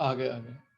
आगे आगे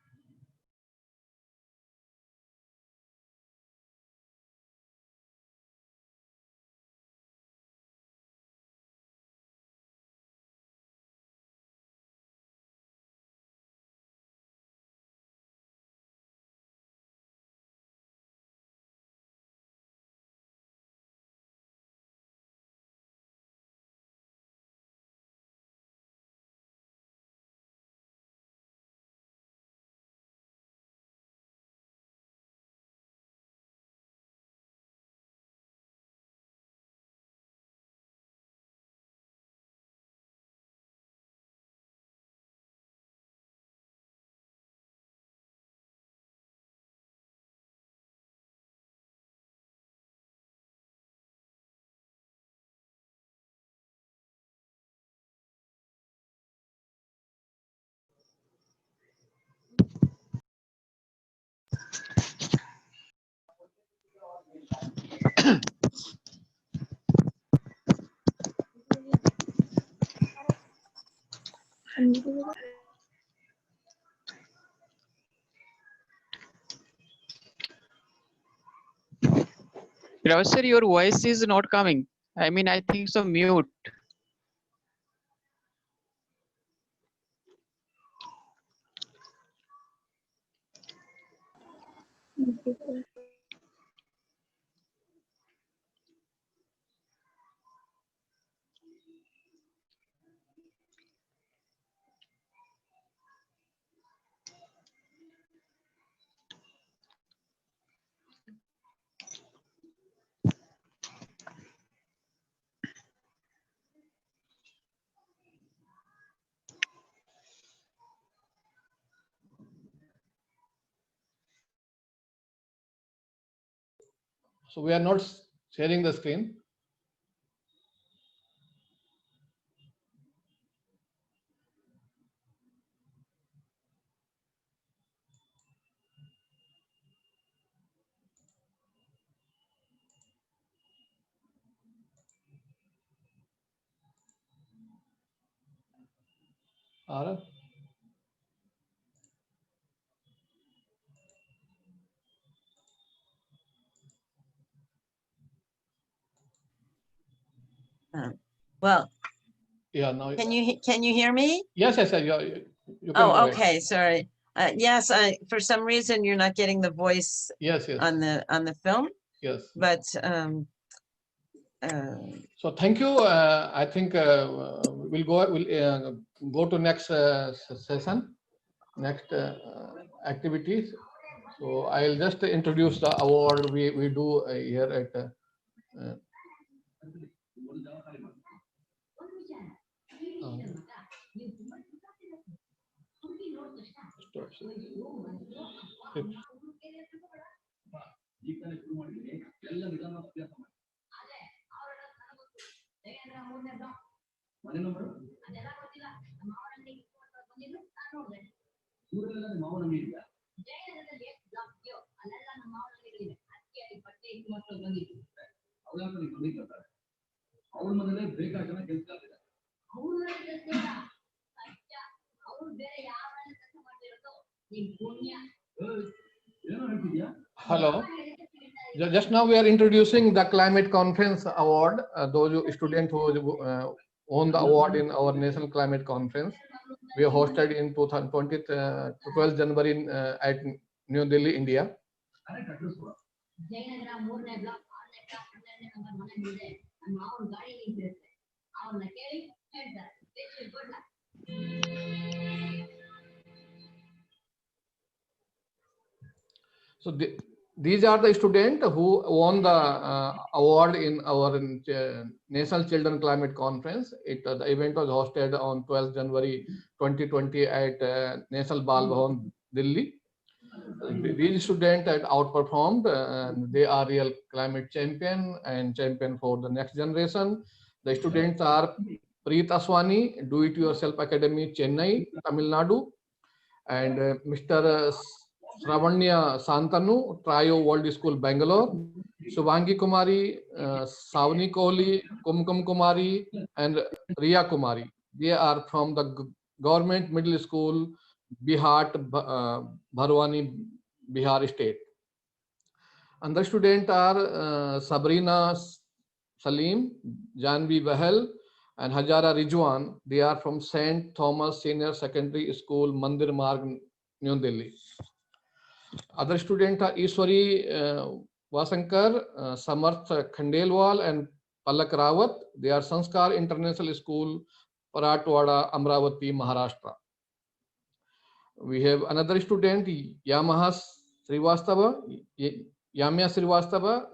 Professor, your voice is not coming. I mean, I think so mute. so we are not sharing the screen. आ रहा है? Well, Yeah, now can you hear me? yes, you can Oh, go ahead. okay, sorry. Yes, for some reason you're not getting the voice Yes, on the film, yes. but So thank you. I think we'll go to next session, next activities. So I'll just introduce the award we do here at. Hello. Just now we are introducing the Climate Conference Award. Those students who won the award in our National Climate Conference, we hosted in 2020, 12 January at New Delhi, India. So these are the students who won the award in our National Children Climate Conference. The event was hosted on 12th January 2020 at National Bal Bhavan, Delhi. These students had outperformed, and they are real climate champion and champion for the next generation. The students are Preet Aswani, Do It Yourself Academy, Chennai, Tamil Nadu, and Mr. Sravanya Santanu, Trio World School, Bangalore, Subhangi Kumari, Savani Kohli, Kumkum Kumari, and Riya Kumari. They are from the Government Middle School, Bihar, Bharwani, Bihar State. Other students are Sabrina Salim, Janvi Bahel, and Hajara Rijwan. They are from St. Thomas Senior Secondary School, Mandir Marg, New Delhi. Other students are Iswari Vasankar, Samarth Khandelwal, and Palak Rawat. They are Sanskar International School, Paratwada, Amravati, Maharashtra. We have another student, Yamaha Srivastava, Yamya Srivastava.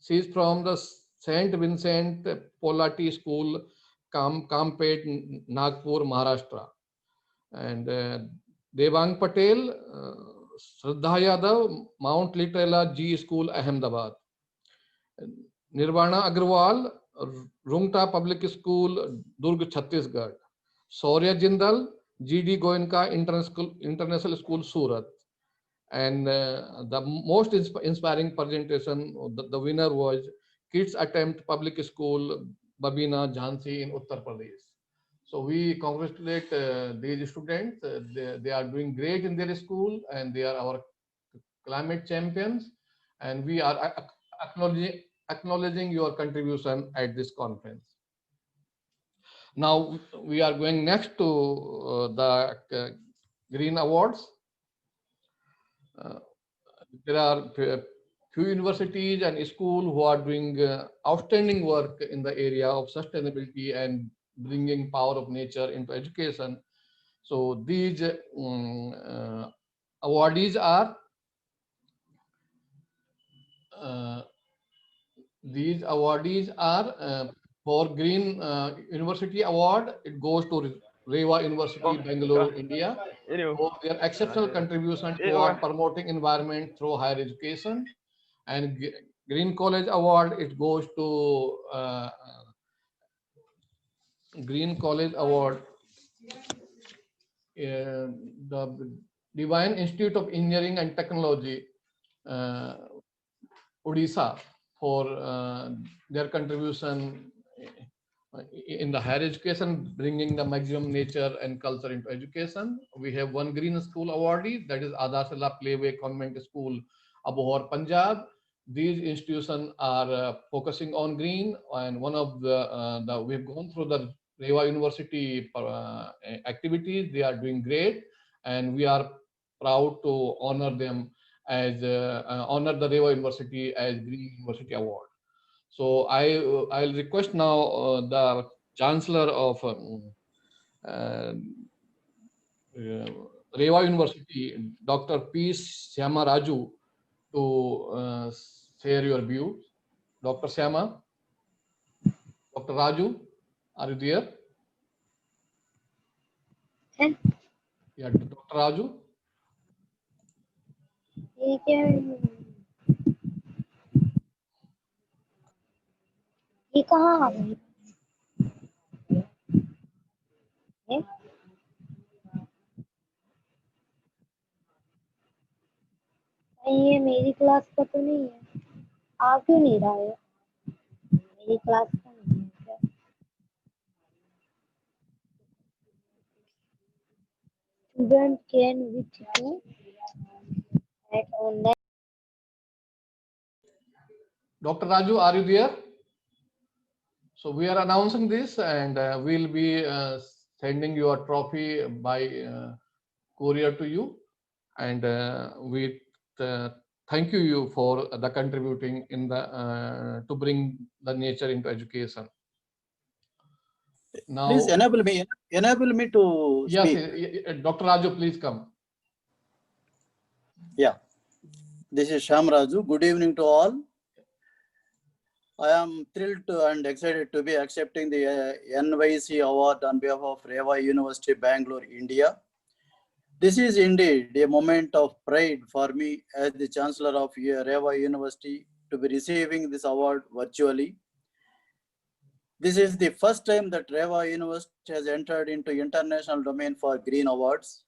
She is from the Saint Vincent Polati School, Kampet, Nagpur, Maharashtra. And Devang Patel, Shraddha Yadav, Mount Litrela G School, Ahmedabad. Nirvana Agrawal, Rungta Public School, Durg, Chhattisgarh. Saurya Jindal, GD Goenka International School, Surat. And the most inspiring presentation, the winner was Kids Attempt Public School, Babina Jhansi in Uttar Pradesh. So we congratulate these students. They are doing great in their school, and they are our climate champions. And we are acknowledging your contribution at this conference. Now we are going next to the Green Awards. There are few universities and schools who are doing outstanding work in the area of sustainability and bringing power of nature into education. So these awardees are for Green University Award. It goes to Rewa University, Bangalore, India, for their exceptional contribution toward promoting environment through higher education. And Green College Award, it goes to Green College Award, the Divine Institute of Engineering and Technology, Odisha, for their contribution in the higher education, bringing the maximum nature and culture into education. We have one Green School awardee, that is Adarsala Playway Convent School, Abohar, Punjab. These institutions are focusing on green, and one of the we have gone through the Rewa University activities. They are doing great, and we are proud to honor them as honor the Rewa University as Green University Award. So I'll request now the Chancellor of Rewa University, Dr. P. Syama Raju, to share your views. Dr. Syama, Dr. Raju, are you there? Yes. Yeah, Dr. Raju. ये कहाँ आ गई? ये मेरी class का तो नहीं है, आ क्यों नहीं रहा है? मेरी क्लास का नहीं है क्या? Student can which to at online. Dr. Raju, are you there? So we are announcing this, and we'll be sending your trophy by courier to you, and we thank you for the contributing in the to bring the nature into education. Now, please enable me to speak. Yes, Dr. Raju, please come. Yeah, this is Shyam Raju. Good evening to all. I am thrilled and excited to be accepting the NYC award on behalf of Rewa University, Bangalore, India. This is indeed a moment of pride for me as the Chancellor of Rewa University to be receiving this award virtually. This is the first time that Reva University has entered into international domain for green awards.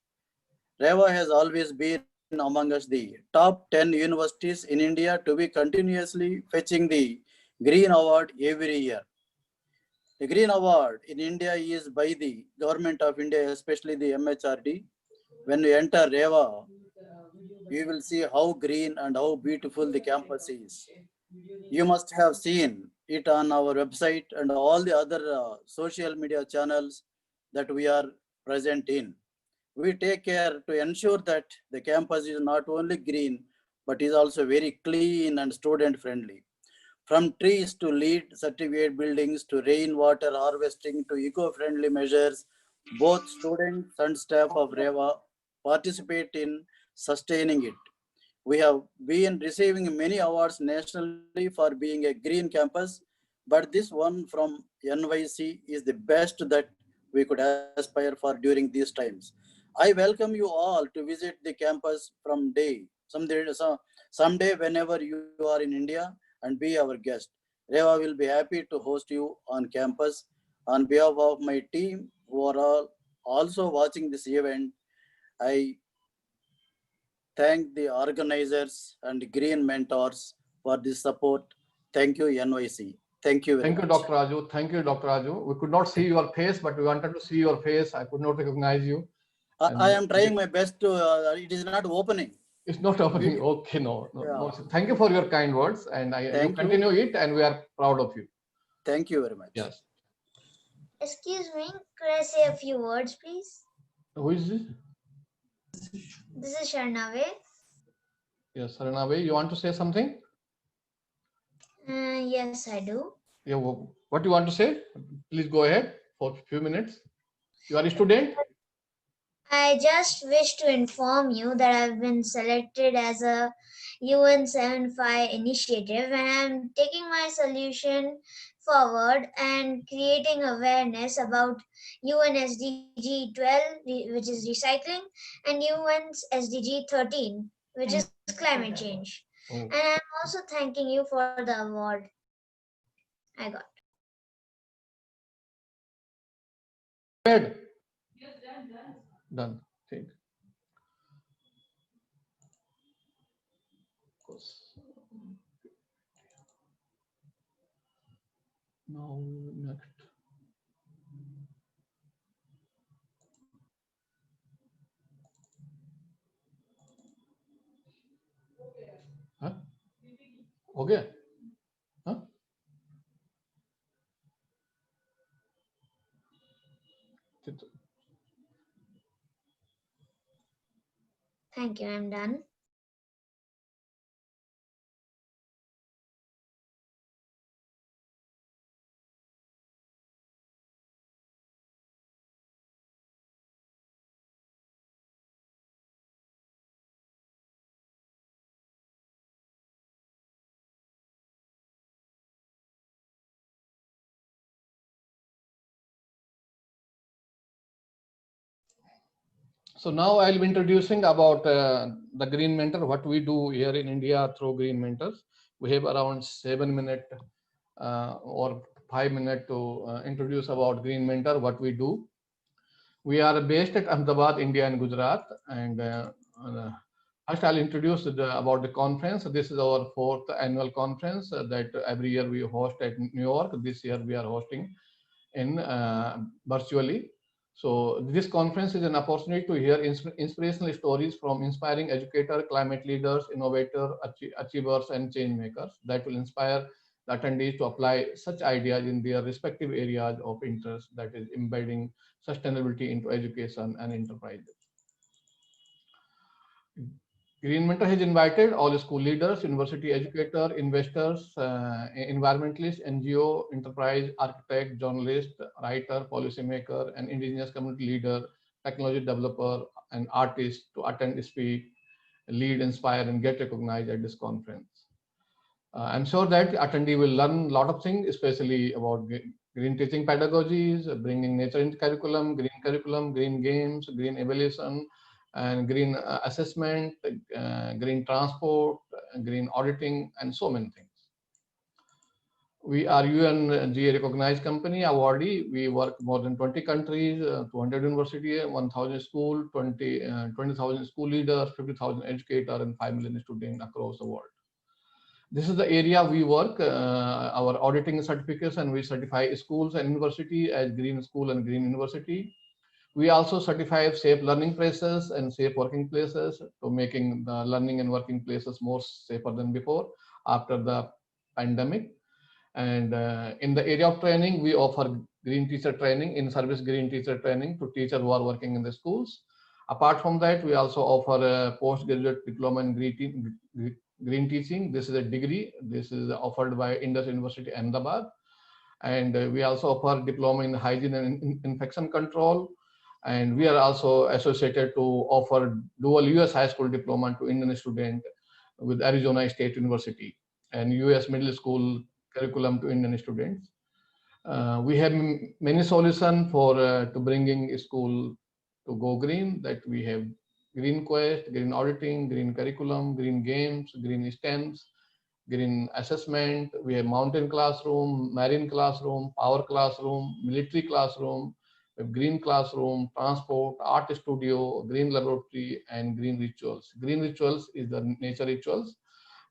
Reva has always been among us the top 10 universities in India to be continuously fetching the Green Award every year. The Green Award in India is by the Government of India, especially the MHRD. When you enter Reva, you will see how green and how beautiful the campus is. You must have seen it on our website and all the other social media channels that we are present in. We take care to ensure that the campus is not only green, but is also very clean and student friendly. From trees to LEED certificate buildings to rainwater harvesting to eco-friendly measures, both students and staff of REVA participate in sustaining it. We have been receiving many awards nationally for being a green campus, but this one from NYC is the best that we could aspire for during these times. I welcome you all to visit the campus someday whenever you are in India and be our guest. Reva will be happy to host you on campus. On behalf of my team who are all also watching this event, I thank the organizers and green mentors for this support. Thank you, NYC. Thank you very Thank you, much. Dr. Raju. Thank you, Dr. Raju. We could not see your face, but we wanted to see your face. I could not recognize you. I am trying my best to, it is not opening. It's not opening. Okay, no. Yeah. Thank you for your kind words, and you Thank you. continue it, and we are proud of you. Thank you very much. Yes. Excuse me, could I say a few words, please? Who is this? This is Sharnave. Yes, Saranabe, you want to say something? Yes, I do. Yeah, what do you want to say? Please go ahead for a few minutes. You are a student? I just wish to inform you that I've been selected as a UN 75 initiative, and I'm taking my solution forward and creating awareness about UN SDG 12, which is recycling, and UN SDG 13, which is climate change. Oh. And I'm also thanking you for the award I got. Good. Done. Take. Now next. Huh? हो गया? Huh? Thank you, I'm done. So now I'll be introducing about the Green Mentor, what we do here in India through Green Mentors. We have around 7 minutes or 5 minutes to introduce about Green Mentor, what we do. We are based at Ahmedabad, India and Gujarat. And first I'll introduce about the conference. This is our 4th annual conference that every year we host at New York. This year we are hosting in virtually. So this conference is an opportunity to hear inspirational stories from inspiring educators, climate leaders, innovators, achievers, and change makers that will inspire the attendees to apply such ideas in their respective areas of interest, that is embedding sustainability into education and enterprises. Green Mentor has invited all school leaders, university educators, investors, environmentalists, NGO, enterprise, architect, journalist, writer, policymaker, and indigenous community leader, technology developer, and artist to attend, speak, lead, inspire, and get recognized at this conference. I'm sure that attendee will learn a lot of things, especially about green teaching pedagogies, bringing nature into curriculum, green games, green evaluation, and green assessment, green transport, green auditing, and so many things. We are UNGA recognized company, awardee. We work more than 20 countries, 200 university, 1,000 school, 20,000 school leaders, 50,000 educators, and 5 million students across the world. This is the area we work, our auditing certificates, and we certify schools and university as green school and green university. We also certify safe learning places and safe working places to making the learning and working places more safer than before after the pandemic. And in the area of training, we offer green teacher training, in-service green teacher training to teachers who are working in the schools. Apart from that, we also offer a postgraduate diploma in green teaching. This is a degree. This is offered by Indus University, Ahmedabad. And we also offer diploma in hygiene and infection control. And we are also associated to offer dual US high school diploma to Indian student with Arizona State University and US middle school curriculum to Indian students. We have many solutions for to bringing school to go green. That we have green quest, green auditing, green curriculum, green games, green STEMs, green assessment. We have mountain classroom, marine classroom, power classroom, military classroom, we have green classroom, transport, art studio, green laboratory, and green rituals. Green rituals is the nature rituals,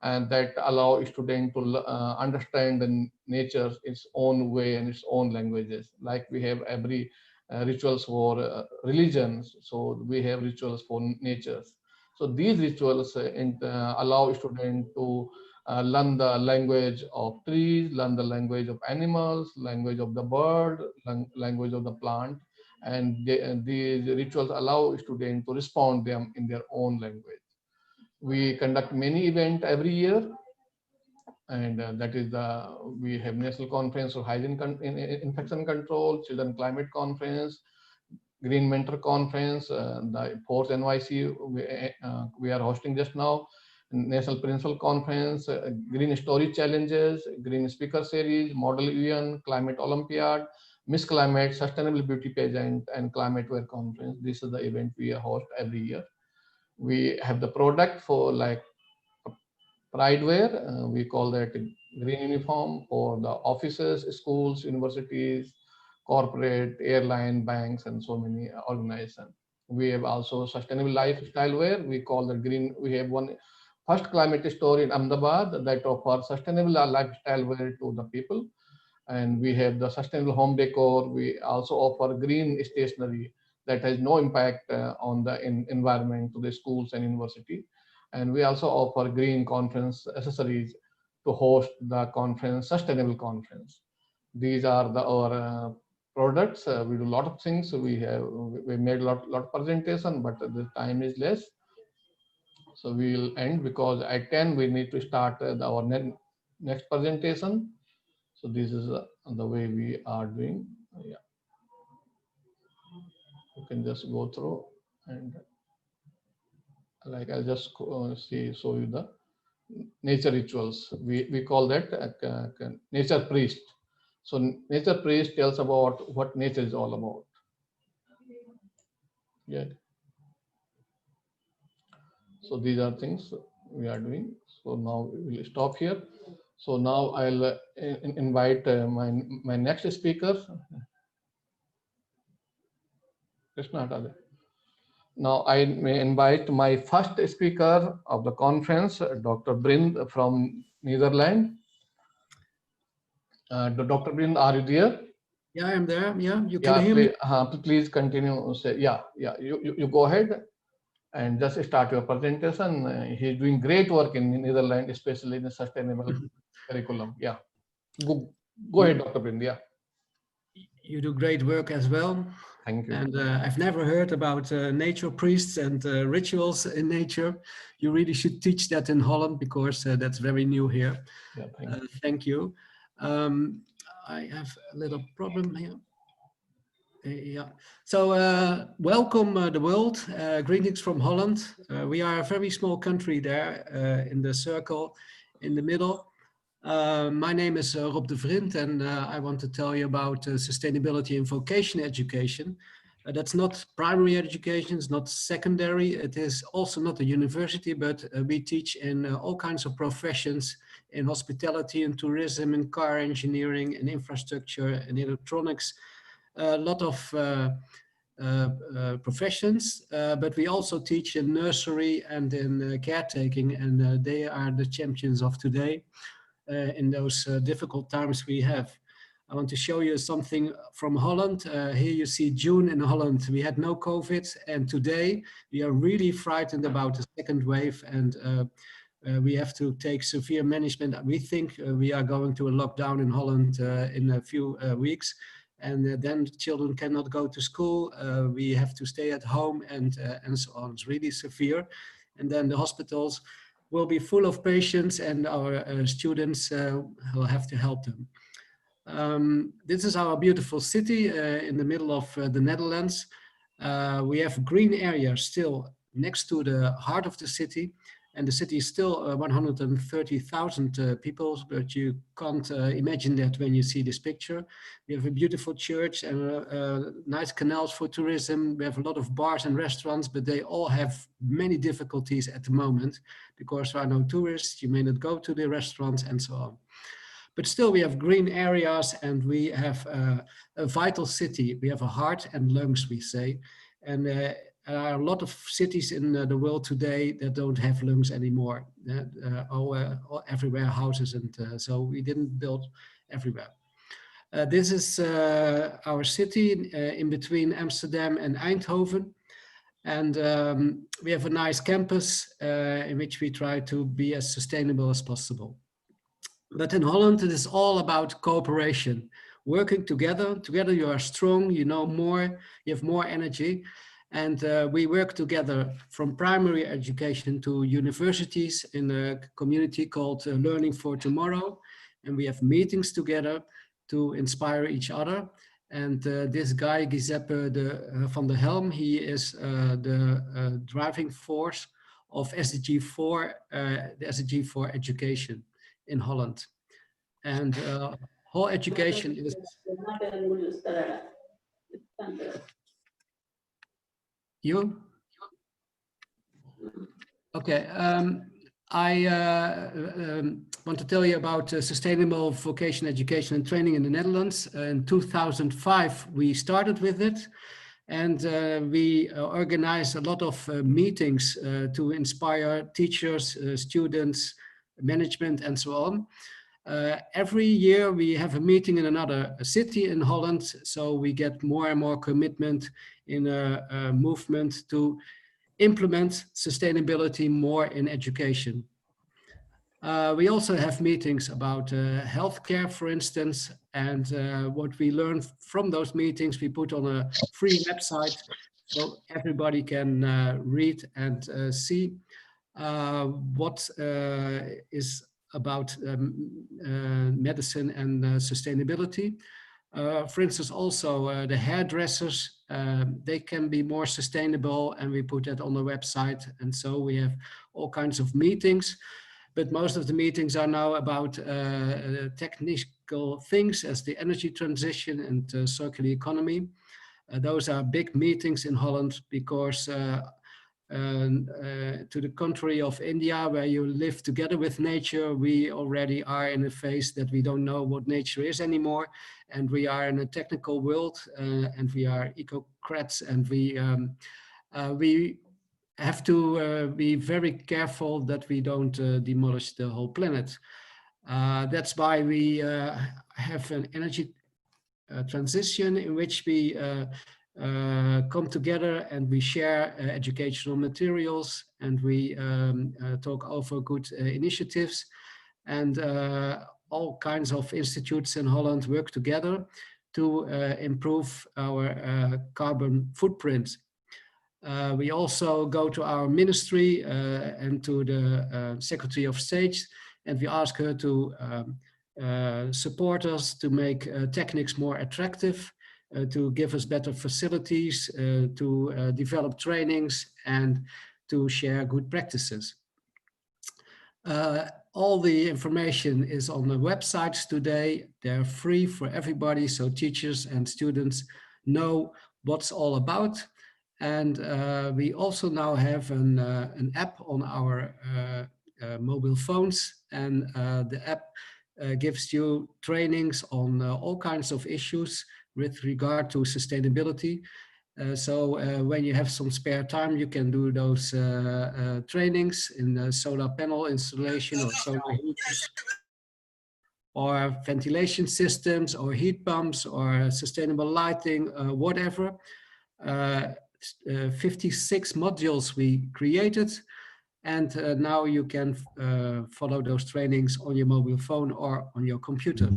and that allow students to understand the nature its own way and its own languages. Like we have every rituals for religions, so we have rituals for natures. So these rituals allow students to learn the language of trees, learn the language of animals, language of the bird, language of the plant, and these rituals allow students to respond them in their own language. We conduct many events every year, and that is we have National Conference of Hygiene Infection Control, Children Climate Conference, Green Mentor Conference, the 4th NYC we are hosting just now, National Principal Conference, Green Story Challenges, Green Speaker Series, Model UN, Climate Olympiad, Miss Climate, Sustainable Beauty Pageant, and Climate Wear Conference. This is the event we host every year. We have the product for like pride wear. We call that green uniform for the offices, schools, universities, corporate, airline, banks, and so many organizations. We have also sustainable lifestyle wear. We call that green. We have one first climate store in Ahmedabad that offers sustainable lifestyle wear to the people. And we have the sustainable home decor. We also offer green stationery that has no impact on the environment to the schools and university. And we also offer green conference accessories to host the conference, sustainable conference. These are our products. We do a lot of things. We made a lot of presentation, but the time is less. So we will end because at 10 we need to start our next presentation. So this is the way we are doing. Yeah, you can just go through and like I'll just show you the nature rituals. We call that nature priest. So nature priest tells about what nature is all about. Yeah. So these are things we are doing. So now we will stop here. So now I'll invite my next speaker, Krishna Hatale. Now I may invite my first speaker of the conference, Dr. Vrind from Netherlands. Dr. Vrind, are you there? Yeah, I'm there. Yeah, you can hear me. Please continue. Say, yeah. You go ahead and just start your presentation. He's doing great work in Netherlands, especially in the sustainable curriculum. Yeah. Go ahead, Dr. Vrind. Yeah. You do great work as well. Thank you. And I've never heard about nature priests and rituals in nature. You really should teach that in Holland because that's very new here. Yeah, thank you. I have a little problem here. Yeah. So welcome the world. Greetings from Holland. We are a very small country there in the circle in the middle. My name is Rob de Vrind, and I want to tell you about sustainability in vocational education. That's not primary education, it's not secondary, it is also not a university, but we teach in all kinds of professions, in hospitality and tourism, in car engineering, in infrastructure and electronics, a lot of professions, but we also teach in nursery and in caretaking, and they are the champions of today in those difficult times we have. I want to show you something from Holland. Here you see June in Holland. We had no COVID, and today we are really frightened about the second wave, and we have to take severe management. We think we are going to a lockdown in Holland in a few weeks, and then children cannot go to school. We have to stay at home, and so on. It's really severe, and then the hospitals will be full of patients, and our students will have to help them. This is our beautiful city in the middle of the Netherlands. We have green areas still next to the heart of the city, and the city is still 130,000 people, but you can't imagine that when you see this picture. We have a beautiful church and nice canals for tourism. We have a lot of bars and restaurants, but they all have many difficulties at the moment because there are no tourists, you may not go to the restaurants and so on. But still we have green areas, and we have a vital city. We have a heart and lungs, we say. And there are a lot of cities in the world today that don't have lungs anymore. Everywhere houses, and so we didn't build everywhere. This is our city in between Amsterdam and Eindhoven. And we have a nice campus in which we try to be as sustainable as possible. But in Holland, it is all about cooperation, working together. Together you are strong, you know more, you have more energy. And we work together from primary education to universities in a community called Learning for Tomorrow. And we have meetings together to inspire each other. And this guy, Giuseppe van der Helm, he is the driving force of SDG 4, the SDG 4 education in Holland. And whole education is... You? Okay. I want to tell you about sustainable vocational education and training in the Netherlands. In 2005, we started with it, and we organized a lot of meetings to inspire teachers, students, management, and so on. Every year we have a meeting in another city in Holland, so we get more and more commitment in a movement to implement sustainability more in education. We also have meetings about healthcare, for instance, and what we learn from those meetings we put on a free website so everybody can read and see what is about medicine and sustainability. For instance, also the hairdressers, they can be more sustainable, and we put that on the website. And so we have all kinds of meetings, but most of the meetings are now about technical things as the energy transition and circular economy. Those are big meetings in Holland because to the contrary of India, where you live together with nature, we already are in a phase that we don't know what nature is anymore, and we are in a technical world, and we are ecocrats, and we have to be very careful that we don't demolish the whole planet. That's why we have an energy transition in which we come together and we share educational materials, and we talk over good initiatives, and all kinds of institutes in Holland work together to improve our carbon footprint. We also go to our ministry and to the Secretary of State, and we ask her to support us to make techniques more attractive, to give us better facilities, to develop trainings, and to share good practices. All the information is on the websites today. They're free for everybody, so teachers and students know what's all about. And we also now have an app on our mobile phones, and the app gives you trainings on all kinds of issues with regard to sustainability. So when you have some spare time, you can do those trainings in solar panel installation or solar heaters, or ventilation systems, or heat pumps, or sustainable lighting, whatever. 56 modules we created, and now you can follow those trainings on your mobile phone or on your computer.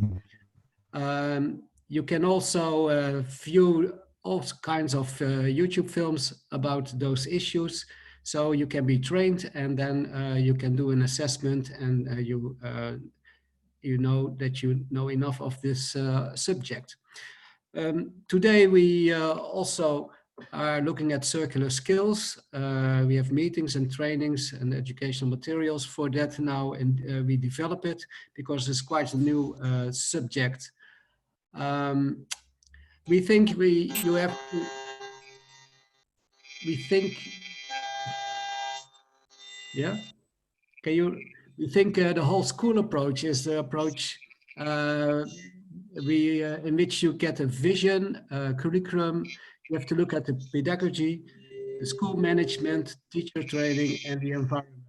You can also view all kinds of YouTube films about those issues, so you can be trained, and then you can do an assessment, and you know that you know enough of this subject. Today we also are looking at circular skills. We have meetings and trainings and educational materials for that now, and we develop it because it's quite a new subject. We think you have to, we think the whole school approach is the approach in which you get a vision, curriculum. You have to look at the pedagogy, the school management, teacher training, and the environment.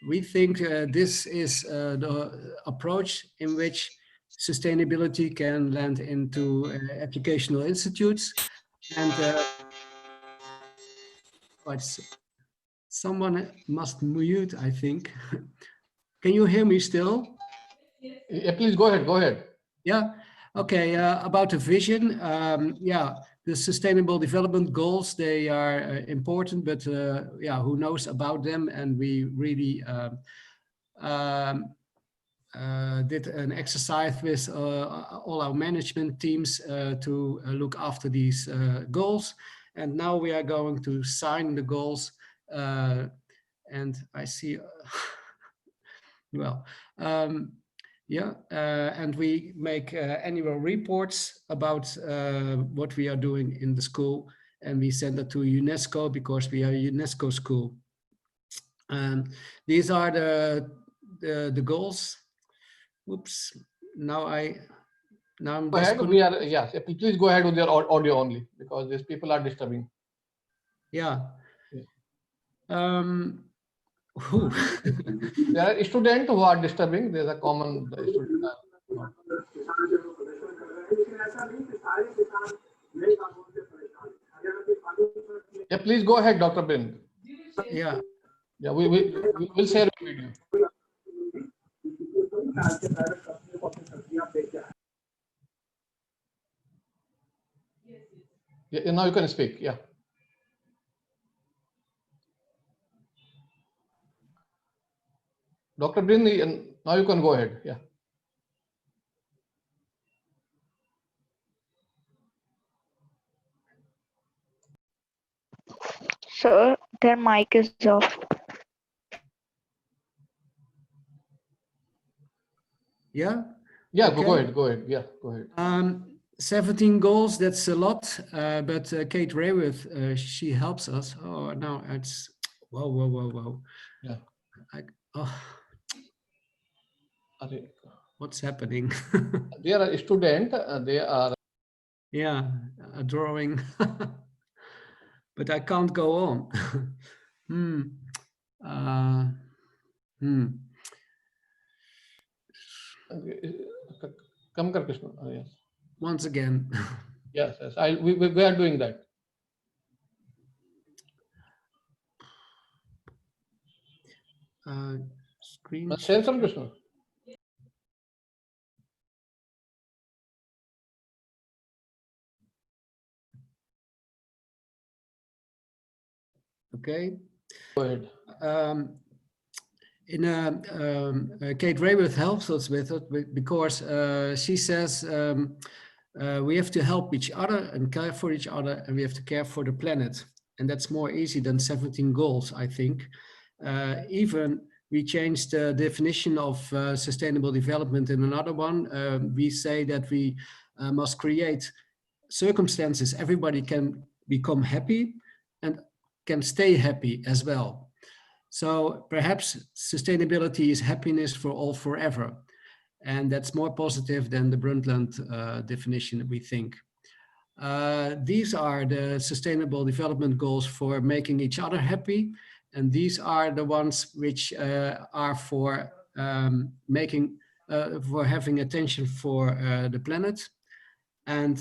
We think this is the approach in which sustainability can land into educational institutes. And someone must mute, I think. Can you hear me still? Yeah, please go ahead. Go ahead. Yeah. Okay. About the vision. Yeah, the Sustainable Development Goals, they are important, but yeah, who knows about them? And we really did an exercise with all our management teams to look after these goals. And now we are going to sign the goals. And I see, well, yeah, and we make annual reports about what we are doing in the school, and we send it to UNESCO because we are a UNESCO school. These are the goals. Oops, now I'm Go ahead. We are, yes, please go ahead with your audio only, because these people are disturbing. Yeah. There are students who are disturbing. There's a common student. Yeah, please go ahead, Dr. Vrind. Yeah. Yeah, we will share the video. Yeah, now you can speak. Yeah. Dr. Vrind, now you can go ahead. Yeah. Sir, their mic is off. Yeah. Yeah. Okay. Go ahead. Go ahead. Yeah. Go ahead. 17 goals. That's a lot. But Kate Rayworth, she helps us. Oh, now it's whoa. Yeah. What's happening? They are a student. They are. Yeah, a drawing. But I can't go on. Come, Krishna. Yes. Once again. Yes. We are doing that. Screen. Share some, Krishna. Okay. Go ahead. Kate Rayworth helps us with it because she says we have to help each other and care for each other, and we have to care for the planet. And that's more easy than 17 goals, I think. Even we changed the definition of sustainable development in another one. We say that we must create circumstances, everybody can become happy and can stay happy as well. So perhaps sustainability is happiness for all forever. And that's more positive than the Brundtland definition, we think. These are the sustainable development goals for making each other happy. And these are the ones which are for for having attention for the planet. And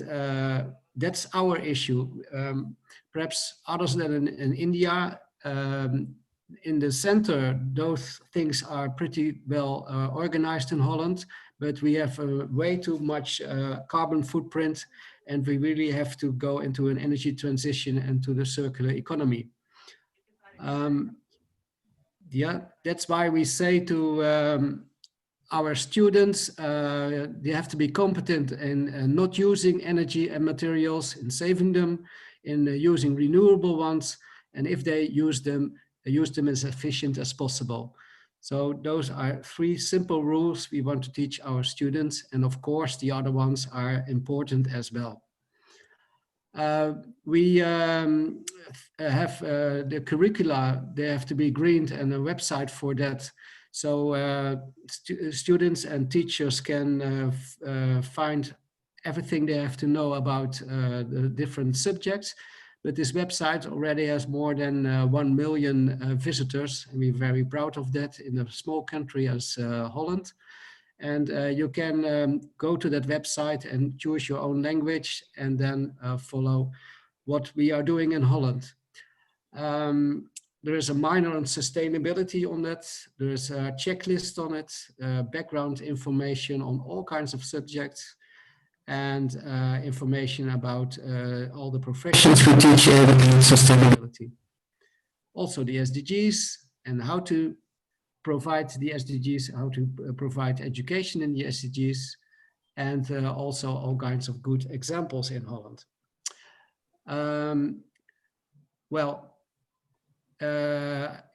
that's our issue. Perhaps others than in India, in the center, those things are pretty well organized in Holland, but we have way too much carbon footprint, and we really have to go into an energy transition and to the circular economy. Yeah, that's why we say to our students, they have to be competent in not using energy and materials, in saving them, in using renewable ones, and if they use them as efficient as possible. So those are 3 simple rules we want to teach our students, and of course the other ones are important as well. We have the curricula, they have to be greened, and a website for that. So students and teachers can find everything they have to know about the different subjects. But this website already has more than 1 million visitors, and we're very proud of that in a small country as Holland. And you can go to that website and choose your own language and then follow what we are doing in Holland. There is a minor on sustainability on that. There's a checklist on it, background information on all kinds of subjects, and information about all the professions we teach in sustainability. Also the SDGs and how to provide the SDGs, how to provide education in the SDGs, and also all kinds of good examples in Holland.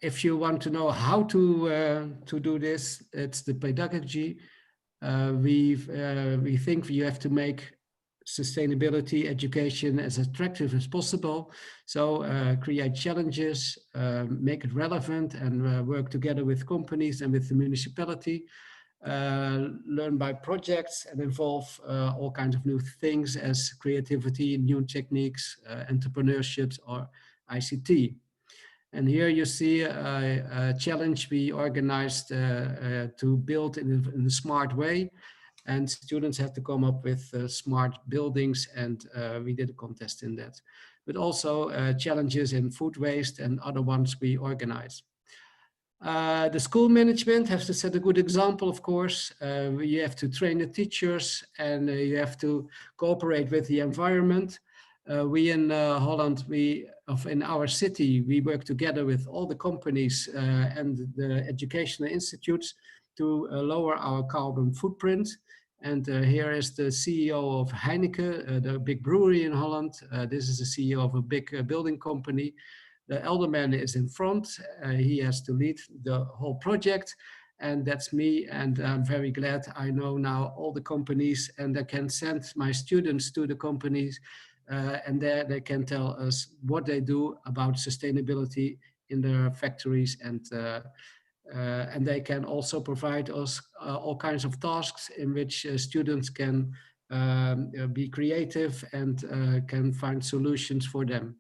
If you want to know how to do this, it's the pedagogy. We think you have to make sustainability education as attractive as possible. So create challenges, make it relevant, and work together with companies and with the municipality. Learn by projects and involve all kinds of new things as creativity, new techniques, entrepreneurship, or ICT. And here you see a challenge we organized to build in a smart way. And students have to come up with smart buildings, and we did a contest in that. But also challenges in food waste and other ones we organize. The school management has to set a good example, of course. You have to train the teachers, and you have to cooperate with the environment. We in Holland, in our city, we work together with all the companies and the educational institutes to lower our carbon footprint. And here is the CEO of Heineken, the big brewery in Holland. This is the CEO of a big building company. The alderman is in front. He has to lead the whole project. And that's me. And I'm very glad I know now all the companies, and I can send my students to the companies. And there they can tell us what they do about sustainability in their factories, and they can also provide us all kinds of tasks in which students can be creative and can find solutions for them.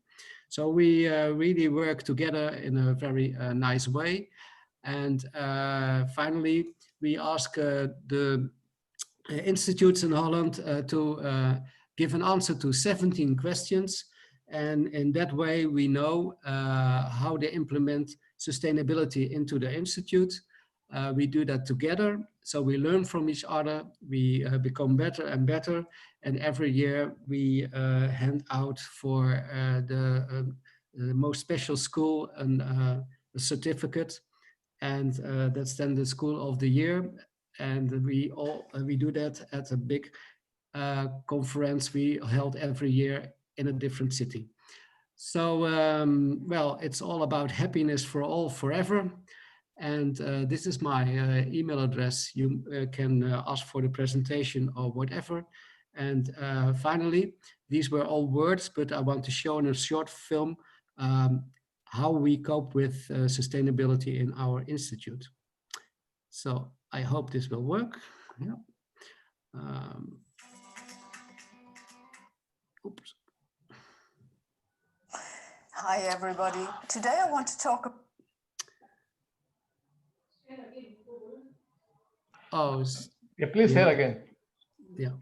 So we really work together in a very nice way. And finally, we ask the institutes in Holland to give an answer to 17 questions. And in that way, we know how they implement sustainability into the institute. We do that together. So we learn from each other. We become better and better. And every year we hand out for the most special school a certificate. And that's then the school of the year. And we do that at a big conference we held every year in a different city. So, well, it's all about happiness for all forever. And this is my email address. You can ask for the presentation or whatever. And finally, these were all words, but I want to show in a short film how we cope with sustainability in our institute. So I hope this will work. Yeah. Oops. Hi, everybody. Today I want to talk. Oh, Yeah, please share again. yeah.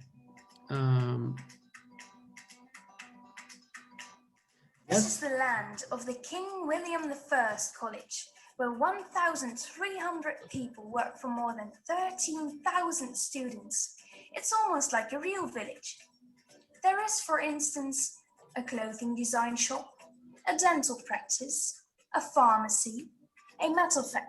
This is the land of the King William I College, where 1,300 people work for more than 13,000 students. It's almost like a real village. There is, for instance, a clothing design shop, a dental practice, a pharmacy, a metal factory,